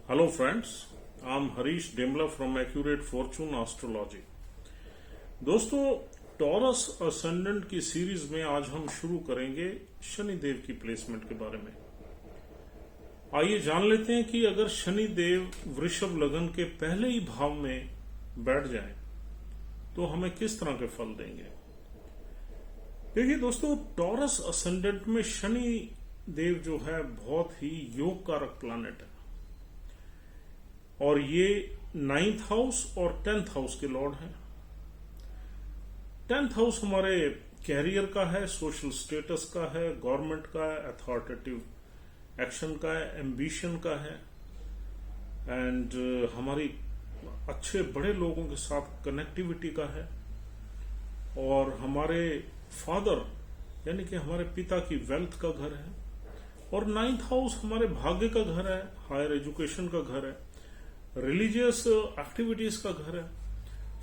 Hello friends, I'm Harish Demla from Accurate Fortune Astrology. दोस्तों, taurus ascendant की series में आज हम शुरू करेंगे शनि देव की प्लेसमेंट के बारे में। आइए जान लेते हैं कि अगर शनि देव वृषभ लगन के पहले ही भाव में बैठ जाएं, तो हमें किस तरह के फल देंगे। देखिए दोस्तों, टॉरस असेंडेंट में शनि देव जो है बहुत ही योग कारक प्लैनेट है और ये 9th हाउस और 10th हाउस के लॉर्ड हैं। 10th हाउस हमारे कैरियर का है, सोशल स्टेटस का है, गवर्नमेंट का है, अथॉरिटेटिव एक्शन का है, एम्बिशन का है एंड हमारी अच्छे बड़े लोगों के साथ कनेक्टिविटी का है और हमारे फादर यानी कि हमारे पिता की वेल्थ का घर है। और 9th हाउस हमारे भाग्य का घर है, हायर एजुकेशन का घर है, रिलीजियस एक्टिविटीज का घर है,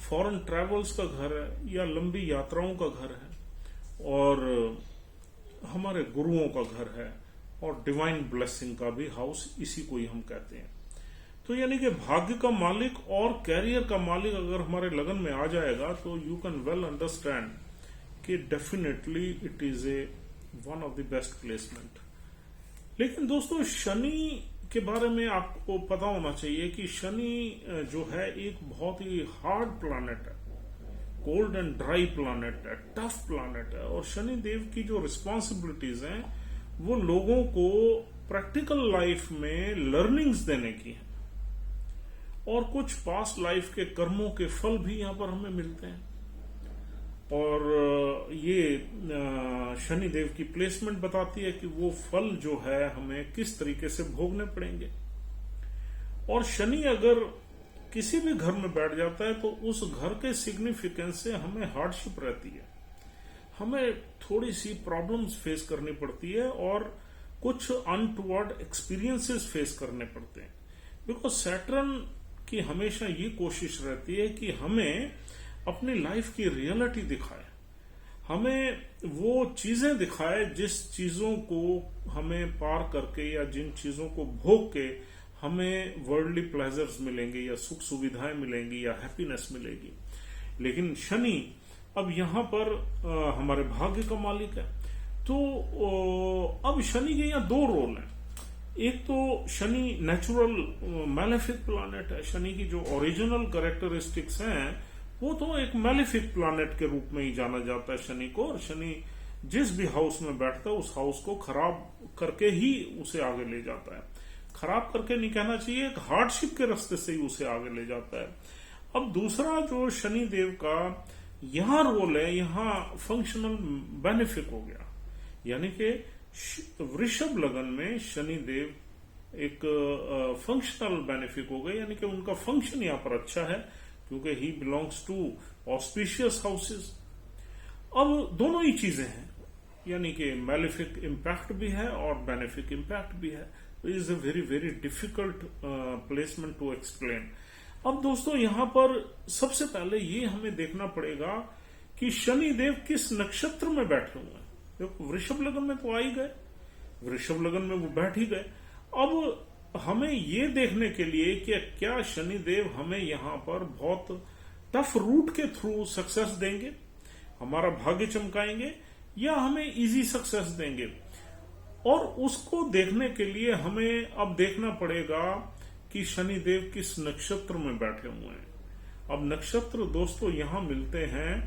फॉरेन ट्रैवल्स का घर है या लंबी यात्राओं का घर है और हमारे गुरुओं का घर है और डिवाइन ब्लेसिंग का भी हाउस इसी को ही हम कहते हैं। तो यानी कि भाग्य का मालिक और कैरियर का मालिक अगर हमारे लगन में आ जाएगा तो यू कैन वेल अंडरस्टैंड कि definitely it is a one of the best placement. लेकिन दोस्तों, शनि के बारे में आपको पता होना चाहिए कि शनि जो है एक बहुत ही हार्ड प्लैनेट है, कोल्ड एंड ड्राई प्लैनेट है, टफ प्लैनेट है और शनि देव की जो रिस्पॉन्सिबिलिटीज हैं वो लोगों को प्रैक्टिकल लाइफ में लर्निंग्स देने की है और कुछ पास्ट लाइफ के कर्मों के फल भी यहां पर हमें मिलते हैं। और ये शनि देव की प्लेसमेंट बताती है कि वो फल जो है हमें किस तरीके से भोगने पड़ेंगे। और शनि अगर किसी भी घर में बैठ जाता है तो उस घर के सिग्निफिकेंस से हमें हार्डशिप रहती है, हमें थोड़ी सी प्रॉब्लम्स फेस करनी पड़ती है और कुछ अनटुवर्ड एक्सपीरियंसेस फेस करने पड़ते हैं। बिकॉज सैटर्न की हमेशा ये कोशिश रहती है कि हमें अपनी लाइफ की रियलिटी दिखाए, हमें वो चीजें दिखाए जिस चीजों को हमें पार करके या जिन चीजों को भोग के हमें वर्ल्डली प्लेजर्स मिलेंगे या सुख सुविधाएं मिलेंगी या हैप्पीनेस मिलेगी। लेकिन शनि अब यहां पर हमारे भाग्य का मालिक है। तो अब शनि के यहां दो रोल हैं। एक तो शनि नेचुरल मैलेफिक प्लैनेट है, शनि की जो ओरिजिनल कैरेक्टरिस्टिक्स हैं वो तो एक मैलेफिक प्लैनेट के रूप में ही जाना जाता है शनि को। और शनि जिस भी हाउस में बैठता है उस हाउस को खराब करके ही उसे आगे ले जाता है। खराब करके नहीं कहना चाहिए, एक हार्डशिप के रास्ते से ही उसे आगे ले जाता है। अब दूसरा जो शनि देव का यहां रोल है, यहां फंक्शनल बेनिफिक हो गया, यानी कि वृषभ लगन में शनि देव एक फंक्शनल बेनिफिक हो गए, यानी कि उनका फंक्शन यहां पर अच्छा है क्योंकि he belongs to auspicious houses. अब दोनों ही चीजें हैं, यानी कि मैलिफिक इम्पैक्ट भी है और बेनिफिक इम्पैक्ट भी है। तो is a very very difficult placement to explain. अब दोस्तों, यहां पर सबसे पहले ये हमें देखना पड़ेगा कि शनि देव किस नक्षत्र में बैठे हुए हैं। देखो, वृषभ लगन में तो आ ही गए, वृषभ लगन में वो बैठ ही गए। अब हमें ये देखने के लिए कि क्या शनि देव हमें यहां पर बहुत टफ रूट के थ्रू सक्सेस देंगे, हमारा भाग्य चमकाएंगे या हमें इजी सक्सेस देंगे। और उसको देखने के लिए हमें अब देखना पड़ेगा कि शनि देव किस नक्षत्र में बैठे हुए हैं। अब नक्षत्र दोस्तों यहां मिलते हैं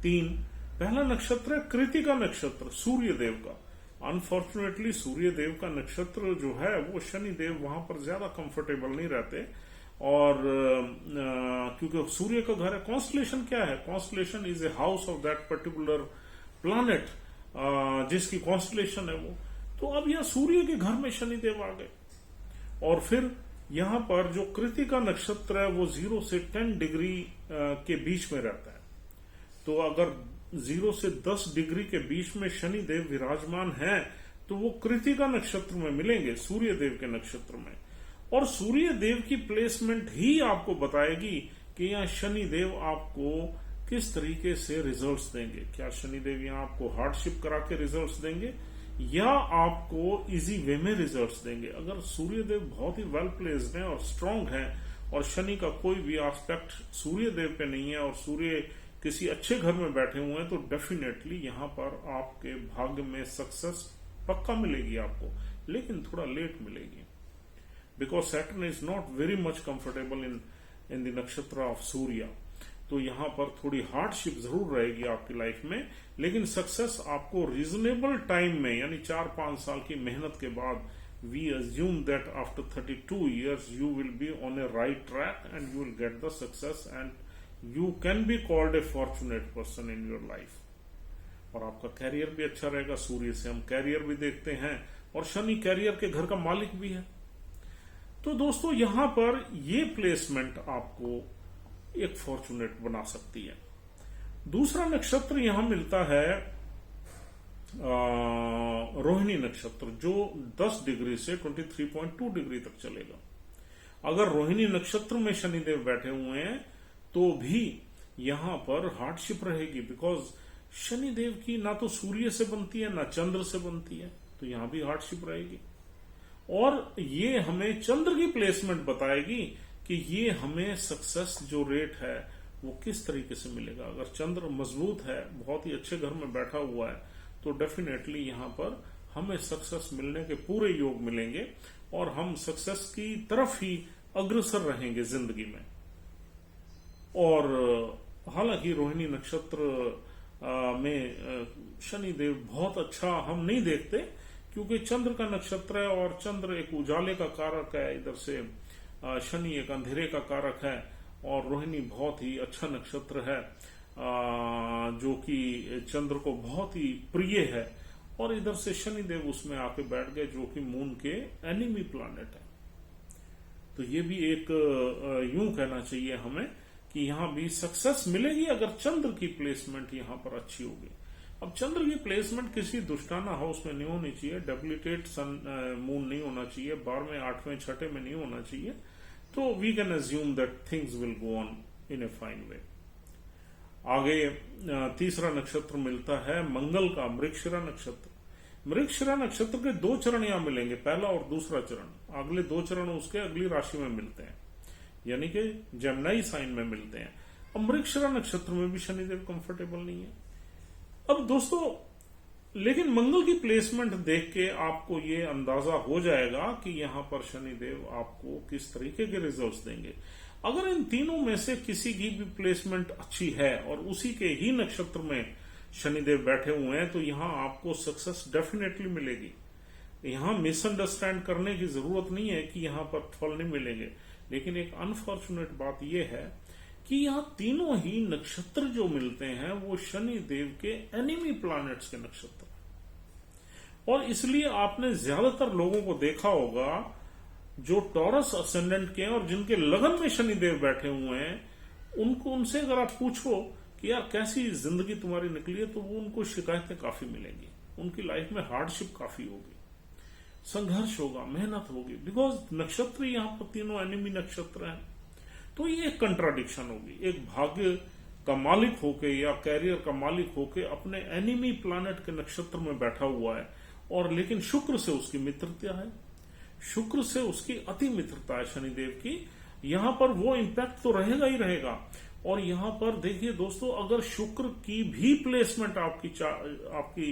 3। पहला नक्षत्र है कृतिका नक्षत्र, सूर्य देव का। अनफॉर्चुनेटली सूर्य देव का नक्षत्र जो है वो शनि देव वहां पर ज्यादा कंफर्टेबल नहीं रहते और क्योंकि सूर्य का घर है। कॉन्स्टलेशन क्या है? Constellation is a house of that particular planet जिसकी कॉन्स्टलेशन है वो। तो अब यह सूर्य के घर में शनि देव आ गए और फिर यहां पर जो कृतिका नक्षत्र है वो 0 से 10 डिग्री के बीच में रहता है। तो अगर 0 से 10 डिग्री के बीच में शनि देव विराजमान है तो वो कृतिका नक्षत्र में मिलेंगे, सूर्य देव के नक्षत्र में। और सूर्य देव की प्लेसमेंट ही आपको बताएगी कि यहाँ शनि देव आपको किस तरीके से रिजल्ट्स देंगे। क्या शनि देव यहाँ आपको हार्डशिप करा के रिजल्ट्स देंगे या आपको इजी वे में रिजल्ट्स देंगे। अगर सूर्य देव बहुत ही वेल प्लेस्ड हैं और स्ट्रांग हैं और शनि का कोई भी एस्पेक्ट सूर्य देव पे नहीं है और सूर्य किसी अच्छे घर में बैठे हुए हैं, तो डेफिनेटली यहां पर आपके भाग्य में सक्सेस पक्का मिलेगी आपको, लेकिन थोड़ा लेट मिलेगी, because Saturn is not very much comfortable in the नक्षत्र ऑफ सूर्य। तो यहां पर थोड़ी हार्डशिप जरूर रहेगी आपकी लाइफ में, लेकिन सक्सेस आपको रीजनेबल टाइम में, यानी 4-5 साल की मेहनत के बाद, we assume that after 32 years you will be on a right track and you will get the success and you can be called a fortunate person in your life। और आपका career भी अच्छा रहेगा। सूर्य से हम कैरियर भी देखते हैं और शनि कैरियर के घर का मालिक भी है। तो दोस्तों यहां पर ये प्लेसमेंट आपको एक फॉर्चुनेट बना सकती है। दूसरा नक्षत्र यहां मिलता है रोहिणी नक्षत्र, जो 10 डिग्री से 23.2 डिग्री तक चलेगा। अगर रोहिणी नक्षत्र में शनिदेव बैठे हुए हैं तो भी यहां पर हार्डशिप रहेगी, बिकॉज शनिदेव की ना तो सूर्य से बनती है ना चंद्र से बनती है, तो यहां भी हार्डशिप रहेगी। और ये हमें चंद्र की प्लेसमेंट बताएगी कि ये हमें सक्सेस जो रेट है वो किस तरीके से मिलेगा। अगर चंद्र मजबूत है, बहुत ही अच्छे घर में बैठा हुआ है, तो डेफिनेटली यहां पर हमें सक्सेस मिलने के पूरे योग मिलेंगे और हम सक्सेस की तरफ ही अग्रसर रहेंगे जिंदगी में। और हालांकि रोहिणी नक्षत्र में शनिदेव बहुत अच्छा हम नहीं देखते, क्योंकि चंद्र का नक्षत्र है और चंद्र एक उजाले का कारक है, इधर से शनि एक अंधेरे का कारक है, और रोहिणी बहुत ही अच्छा नक्षत्र है जो कि चंद्र को बहुत ही प्रिय है, और इधर से शनिदेव उसमें आके बैठ गए जो कि मून के एनिमी प्लैनेट है। तो ये भी एक यूं कहना चाहिए हमें कि यहां भी सक्सेस मिलेगी अगर चंद्र की प्लेसमेंट यहां पर अच्छी होगी। अब चंद्र की प्लेसमेंट किसी दुष्टाना हाउस में नहीं होनी चाहिए, डेबिलिटेट सन मून नहीं होना चाहिए, 12वें 8वें 6ठे में नहीं होना चाहिए, तो we can assume that things will go on in a fine way. आगे तीसरा नक्षत्र मिलता है मंगल का, मृगशिरा नक्षत्र। मृगशिरा नक्षत्र के 2 चरण यहां मिलेंगे, पहला और दूसरा चरण। अगले 2 चरण उसके अगली राशि में मिलते हैं, यानी कि जेमिनी साइन में मिलते हैं। अब मृगशिरा नक्षत्र में भी शनिदेव कंफर्टेबल नहीं है। अब दोस्तों लेकिन मंगल की प्लेसमेंट देख के आपको ये अंदाजा हो जाएगा कि यहां पर शनिदेव आपको किस तरीके के रिजल्ट्स देंगे। अगर इन तीनों में से किसी की भी प्लेसमेंट अच्छी है और उसी के ही नक्षत्र में शनिदेव बैठे हुए हैं, तो यहां आपको सक्सेस डेफिनेटली मिलेगी। यहां मिसअंडरस्टैंड करने की जरूरत नहीं है कि यहां पर फल नहीं मिलेंगे, लेकिन एक अनफॉर्चुनेट बात यह है कि यहां तीनों ही नक्षत्र जो मिलते हैं वो शनि देव के एनिमी प्लैनेट्स के नक्षत्र, और इसलिए आपने ज्यादातर लोगों को देखा होगा जो टॉरस असेंडेंट के हैं और जिनके लगन में शनिदेव बैठे हुए हैं, उनसे अगर आप पूछो कि यार कैसी जिंदगी तुम्हारी निकली है, तो वो उनको शिकायतें काफी मिलेंगी, उनकी लाइफ में हार्डशिप काफी होगी, संघर्ष होगा, मेहनत होगी, बिकॉज नक्षत्र यहां पर तीनों एनिमी नक्षत्र हैं। तो ये एक कंट्राडिक्शन होगी, एक भाग्य का मालिक होके या कैरियर का मालिक होके अपने एनिमी प्लैनेट के नक्षत्र में बैठा हुआ है, और लेकिन शुक्र से उसकी मित्रता है, शुक्र से उसकी अति मित्रता है शनिदेव की, यहां पर वो इंपैक्ट तो रहेगा ही रहेगा। और यहां पर देखिए दोस्तों, अगर शुक्र की भी प्लेसमेंट आपकी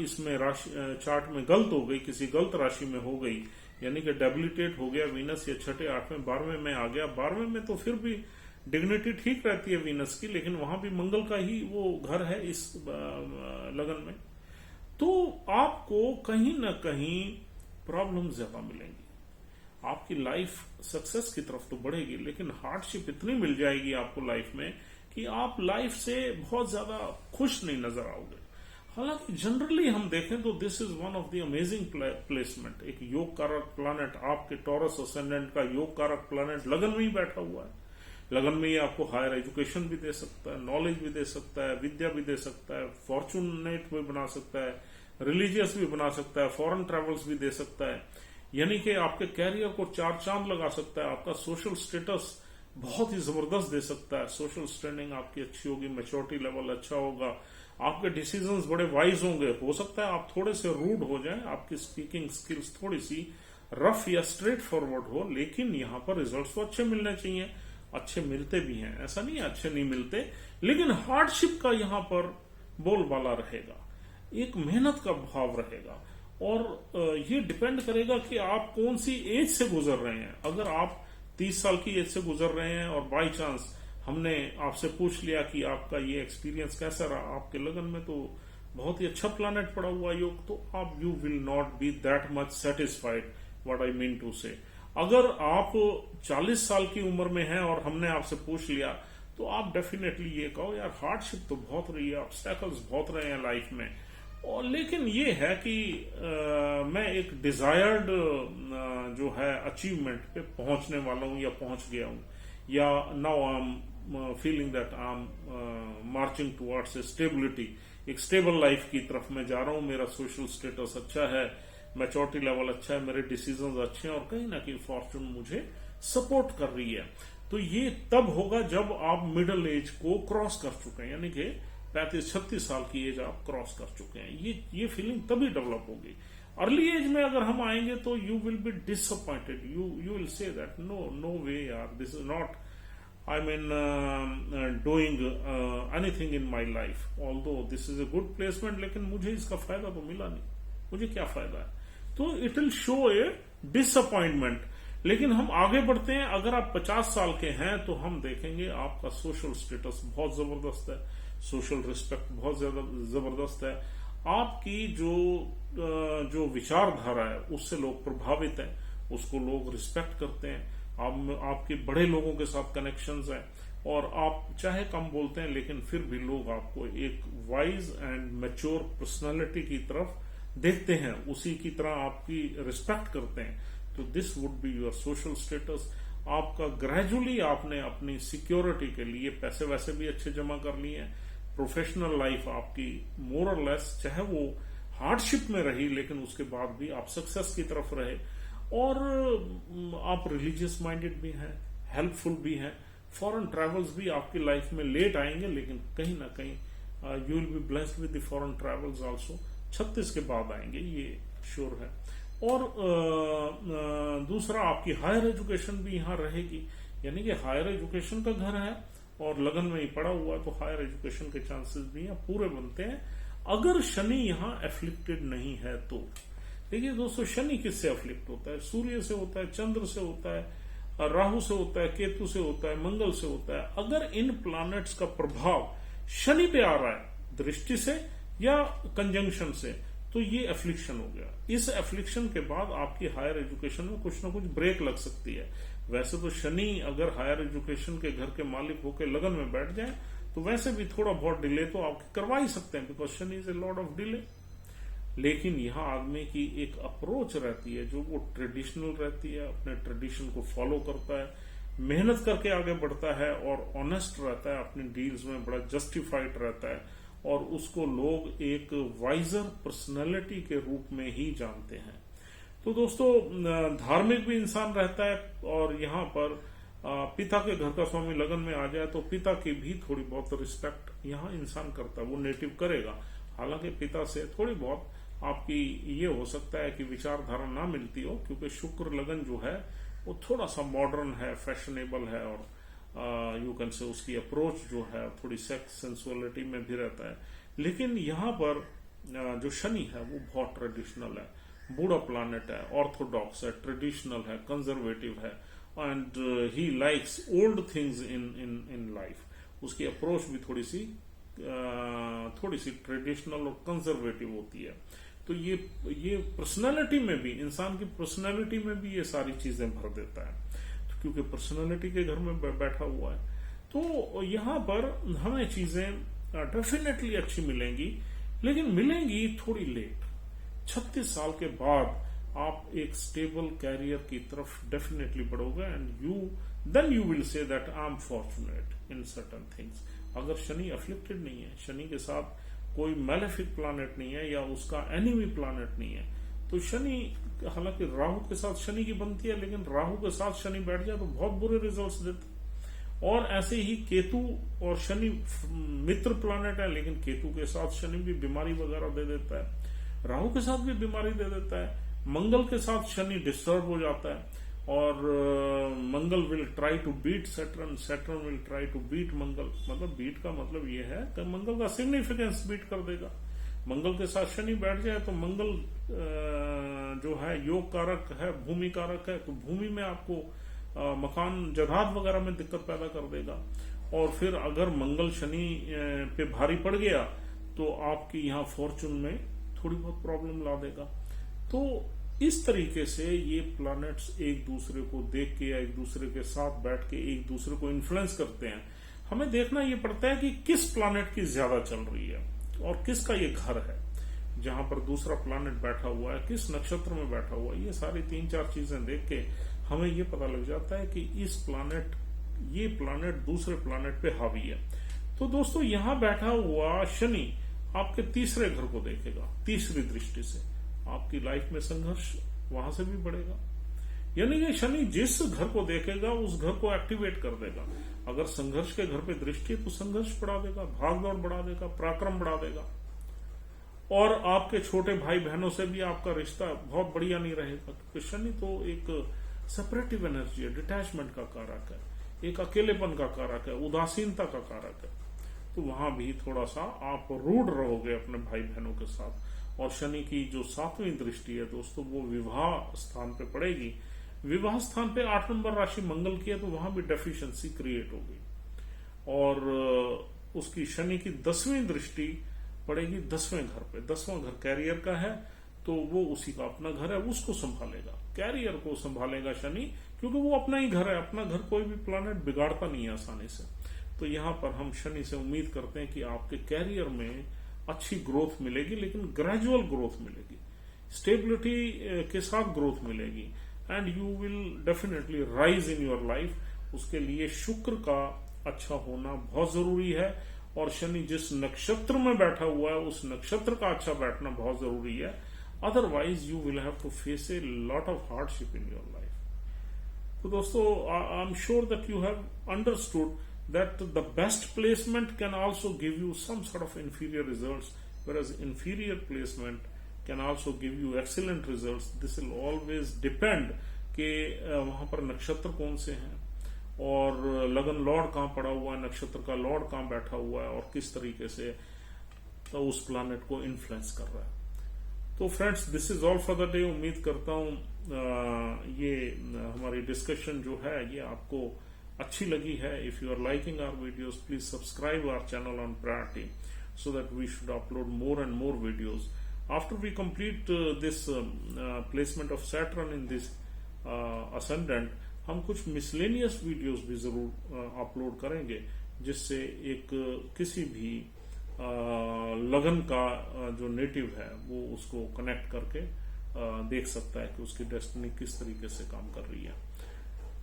इसमें राशि चार्ट में गलत हो गई, किसी गलत राशि में हो गई, यानी कि डेबिलिटेट हो गया वीनस, या 6ठे 8वें 12वें में आ गया, 12वें में तो फिर भी डिग्निटी ठीक रहती है वीनस की, लेकिन वहां भी मंगल का ही वो घर है इस लगन में, तो आपको कहीं ना कहीं प्रॉब्लम ज्यादा मिलेंगी। आपकी लाइफ सक्सेस की तरफ तो बढ़ेगी, लेकिन हार्डशिप इतनी मिल जाएगी आपको लाइफ में कि आप लाइफ से बहुत ज्यादा खुश नहीं नजर आओगे। हालांकि जनरली हम देखें तो this is one of the amazing placement. एक योग कारक प्लैनेट, आपके टॉरस असेंडेंट का योग कारक प्लैनेट लगन में ही बैठा हुआ है। लगन में ही आपको हायर एजुकेशन भी दे सकता है, नॉलेज भी दे सकता है, विद्या भी दे सकता है, फॉर्चुनेट भी बना सकता है, रिलीजियस भी बना सकता है, फॉरेन ट्रेवल्स भी दे सकता है, यानी कि आपके कैरियर को 4 चांद लगा सकता है। आपका सोशल स्टेटस बहुत ही जबरदस्त दे सकता है, सोशल स्टैंडिंग आपकी अच्छी होगी, मैच्योरिटी लेवल अच्छा होगा, आपके डिसीजंस बड़े वाइज होंगे। हो सकता है आप थोड़े से रूड हो जाएं, आपकी स्पीकिंग स्किल्स थोड़ी सी रफ या स्ट्रेट फॉरवर्ड हो, लेकिन यहाँ पर रिजल्ट्स तो अच्छे मिलने चाहिए। अच्छे मिलते भी हैं, ऐसा नहीं है अच्छे नहीं मिलते, लेकिन हार्डशिप का यहाँ पर बोलबाला रहेगा, एक मेहनत का भाव रहेगा। और ये डिपेंड करेगा कि आप कौन सी एज से गुजर रहे हैं। अगर आप 30 साल की एज से गुजर रहे हैं और बाई चांस हमने आपसे पूछ लिया कि आपका ये एक्सपीरियंस कैसा रहा, आपके लगन में तो बहुत ही अच्छा प्लैनेट पड़ा हुआ योग, तो आप you will not be that much satisfied, what I mean to say. अगर आप 40 साल की उम्र में हैं और हमने आपसे पूछ लिया, तो आप डेफिनेटली ये कहो यार हार्डशिप तो बहुत रही है, ऑब्स्टैकल्स बहुत रहे हैं लाइफ में, और लेकिन ये है कि मैं एक डिजायर्ड जो है अचीवमेंट पे पहुंचने वाला हूं या पहुंच गया हूं, या now I am feeling that I M marching towards a stability, एक स्टेबल लाइफ की तरफ मैं जा रहा हूं, मेरा सोशल स्टेटस अच्छा है, मैच्योरिटी लेवल अच्छा है, मेरे डिसीजंस अच्छे हैं, और कहीं ना कहीं फॉर्चून मुझे सपोर्ट कर रही है। तो ये तब होगा जब आप मिडिल एज को क्रॉस कर चुके हैं, यानी कि 35-36 साल की एज आप क्रॉस कर चुके हैं। ये फीलिंग तभी डेवलप होगी। अर्ली एज में अगर हम आएंगे तो you will be disappointed, you will say that no way यार, this is not I mean doing anything in my life, although this is a good placement, लेकिन मुझे इसका फायदा तो मिला नहीं, मुझे क्या फायदा है। तो इट विल शो ए डिसअपॉइंटमेट। लेकिन हम आगे बढ़ते हैं, अगर आप 50 साल के हैं तो हम देखेंगे आपका सोशल स्टेटस बहुत जबरदस्त है, सोशल रिस्पेक्ट बहुत ज्यादा जबरदस्त है, आपकी जो विचारधारा है उससे लोग प्रभावित हैं, उसको लोग रिस्पेक्ट करते हैं, आपके बड़े लोगों के साथ कनेक्शंस हैं, और आप चाहे कम बोलते हैं लेकिन फिर भी लोग आपको एक वाइज एंड मैच्योर पर्सनालिटी की तरफ देखते हैं, उसी की तरह आपकी रिस्पेक्ट करते हैं। तो this would be your social status. आपका ग्रेजुअली आपने अपनी सिक्योरिटी के लिए पैसे वैसे भी अच्छे जमा कर लिए हैं, प्रोफेशनल लाइफ आपकी मोर और लेस, चाहे वो हार्डशिप में रही लेकिन उसके बाद भी आप सक्सेस की तरफ रहे, और आप रिलीजियस माइंडेड भी हैं, हेल्पफुल भी हैं। फॉरेन ट्रैवल्स भी आपकी लाइफ में लेट आएंगे, लेकिन कहीं ना कहीं you will be blessed with the foreign travels also. 36 के बाद आएंगे, ये श्योर है। और दूसरा, आपकी हायर एजुकेशन भी यहाँ रहेगी, यानी कि हायर एजुकेशन का घर है और लगन में ही पड़ा हुआ है, तो हायर एजुकेशन के चांसेस भी यहाँ पूरे बनते हैं, अगर शनि यहाँ एफ्लिक्टेड नहीं है तो। देखिए दोस्तों, शनि किससे एफ्लिक्ट होता है? सूर्य से होता है, चंद्र से होता है, राहु से होता है, केतु से होता है, मंगल से होता है। अगर इन प्लैनेट्स का प्रभाव शनि पे आ रहा है दृष्टि से या कंजंक्शन से, तो ये एफ्लिक्शन हो गया। इस एफ्लिक्शन के बाद आपकी हायर एजुकेशन में कुछ ना कुछ ब्रेक लग सकती है। वैसे तो शनि अगर हायर एजुकेशन के घर के मालिक होकर लगन में बैठ जाए तो वैसे भी थोड़ा बहुत डिले तो आप करवा ही सकते हैं, because Shani is a Lord of delay. लेकिन यहाँ आदमी की एक अप्रोच रहती है जो वो ट्रेडिशनल रहती है, अपने ट्रेडिशन को फॉलो करता है, मेहनत करके आगे बढ़ता है और ऑनेस्ट रहता है, अपनी डील्स में बड़ा जस्टिफाइड रहता है, और उसको लोग एक वाइजर पर्सनैलिटी के रूप में ही जानते हैं। तो दोस्तों, धार्मिक भी इंसान रहता है, और यहाँ पर पिता के घर का स्वामी लगन में आ जाए तो पिता की भी थोड़ी बहुत रिस्पेक्ट यहाँ इंसान करता है, वो नेटिव करेगा। हालांकि पिता से थोड़ी बहुत आपकी ये हो सकता है कि विचारधारा ना मिलती हो, क्योंकि शुक्र लगन जो है वो थोड़ा सा मॉडर्न है, फैशनेबल है, और यू कैन से उसकी अप्रोच जो है थोड़ी सेक्स सेंसुअलिटी में भी रहता है। लेकिन यहाँ पर जो शनि है वो बहुत ट्रेडिशनल है, बूढ़ा प्लैनेट है, ऑर्थोडॉक्स है, ट्रेडिशनल है, कंजर्वेटिव है, and he likes old things in life. उसकी अप्रोच भी थोड़ी सी ट्रेडिशनल और कंजर्वेटिव होती है। तो ये पर्सनालिटी में भी, इंसान की पर्सनालिटी में भी ये सारी चीजें भर देता है, क्योंकि पर्सनालिटी के घर में बैठा हुआ है। तो यहाँ पर हमें चीजें डेफिनेटली अच्छी मिलेंगी, लेकिन मिलेंगी थोड़ी लेट। 36 साल के बाद आप एक स्टेबल कैरियर की तरफ डेफिनेटली बढ़ोगे, and then you will say that I am fortunate in certain things. अगर शनि अफ्लिक्टेड नहीं है, शनि के साथ कोई मैलेफिक प्लैनेट नहीं है या उसका एनिमी प्लैनेट नहीं है, तो शनि, हालांकि राहु के साथ शनि की बनती है, लेकिन राहु के साथ शनि बैठ जाए तो बहुत बुरे रिजल्ट्स देते, और ऐसे ही केतु और शनि मित्र प्लैनेट है, लेकिन केतु के साथ शनि भी बीमारी वगैरह दे देता है, राहु के साथ भी बीमारी दे देता है, मंगल के साथ शनि डिस्टर्ब हो जाता है, और Mangal will try to beat Saturn, Saturn will try to beat Mangal. मतलब बीट का मतलब ये है कि मंगल का सिग्निफिकेंस बीट कर देगा। मंगल के साथ शनि बैठ जाए तो मंगल जो है योग कारक है, भूमि कारक है, तो भूमि में आपको मकान जायदाद वगैरह में दिक्कत पैदा कर देगा। और फिर अगर मंगल शनि पे भारी पड़ गया तो आपकी यहाँ फॉर्चून में थोड़ी बहुत प्रॉब्लम ला देगा। तो इस तरीके से ये प्लैनेट्स एक दूसरे को देख के या एक दूसरे के साथ बैठ के एक दूसरे को इन्फ्लुएंस करते हैं। हमें देखना ये पड़ता है कि किस प्लैनेट की ज्यादा चल रही है और किसका ये घर है, जहां पर दूसरा प्लैनेट बैठा हुआ है, किस नक्षत्र में बैठा हुआ है। ये सारी 3-4 चीजें देख के हमें ये पता लग जाता है कि ये प्लैनेट दूसरे प्लैनेट पे हावी है। तो दोस्तों, यहां बैठा हुआ शनि आपके तीसरे घर को देखेगा, तीसरी दृष्टि से आपकी लाइफ में संघर्ष वहां से भी बढ़ेगा। यानी कि शनि जिस घर को देखेगा उस घर को एक्टिवेट कर देगा। अगर संघर्ष के घर पे दृष्टि है तो संघर्ष बढ़ा देगा, भागदौड़ बढ़ा देगा, पराक्रम बढ़ा देगा, और आपके छोटे भाई बहनों से भी आपका रिश्ता बहुत बढ़िया नहीं रहेगा, क्योंकि शनि तो एक सेपरेटिव एनर्जी है, डिटैचमेंट का कारक है, एक अकेलेपन का कारक है, उदासीनता का कारक है। तो वहां भी थोड़ा सा आप रूड रहोगे अपने भाई बहनों के साथ। और शनि की जो 7वीं दृष्टि है दोस्तों, वो विवाह स्थान पे पड़ेगी। विवाह स्थान पे 8 नंबर राशि मंगल की है, तो वहां भी डेफिशिएंसी क्रिएट होगी। और उसकी शनि की 10वीं दृष्टि पड़ेगी 10वें घर पे। 10वां घर कैरियर का है, तो वो उसी का अपना घर है, उसको संभालेगा, कैरियर को संभालेगा शनि, क्योंकि वो अपना ही घर है। अपना घर कोई भी प्लैनेट बिगाड़ता नहीं है आसानी से। तो यहां पर हम शनि से उम्मीद करते हैं कि आपके कैरियर में अच्छी ग्रोथ मिलेगी, लेकिन ग्रेजुअल ग्रोथ मिलेगी, स्टेबिलिटी के साथ ग्रोथ मिलेगी, and you will definitely rise in your life. उसके लिए शुक्र का अच्छा होना बहुत जरूरी है, और शनि जिस नक्षत्र में बैठा हुआ है उस नक्षत्र का अच्छा बैठना बहुत जरूरी है। Otherwise you will have to face a lot of hardship in your life. तो दोस्तों, I am sure that you have understood that the best placement can also give you some sort of inferior results, whereas inferior placement can also give you excellent results. This will always depend कि वहां पर नक्षत्र कौन से हैं, और लगन Lord कहां पड़ा हुआ है, नक्षत्र का लॉर्ड कहां बैठा हुआ है, और किस तरीके से तो उस प्लैनेट को इन्फ्लुएंस कर रहा है। तो friends, this is all for the day. उम्मीद करता हूं ये हमारी डिस्कशन जो है ये आपको अच्छी लगी है। If you are liking our videos, please subscribe our channel on Priority so that we should upload more and more videos. After we complete this placement of Saturn in this ascendant, हम कुछ miscellaneous videos भी जरूर upload करेंगे, जिससे एक किसी भी लगन का जो नेटिव है वो उसको कनेक्ट करके देख सकता है कि उसकी डेस्टिनी किस तरीके से काम कर रही है।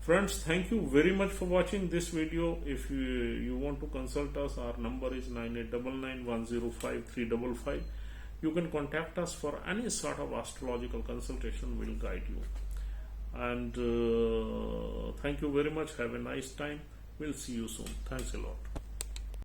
Friends, thank you very much for watching this video. If you want to consult us, our number is 9899105355. You can contact us for any sort of astrological consultation. We'll guide you. And thank you very much. Have a nice time. We'll see you soon. Thanks a lot.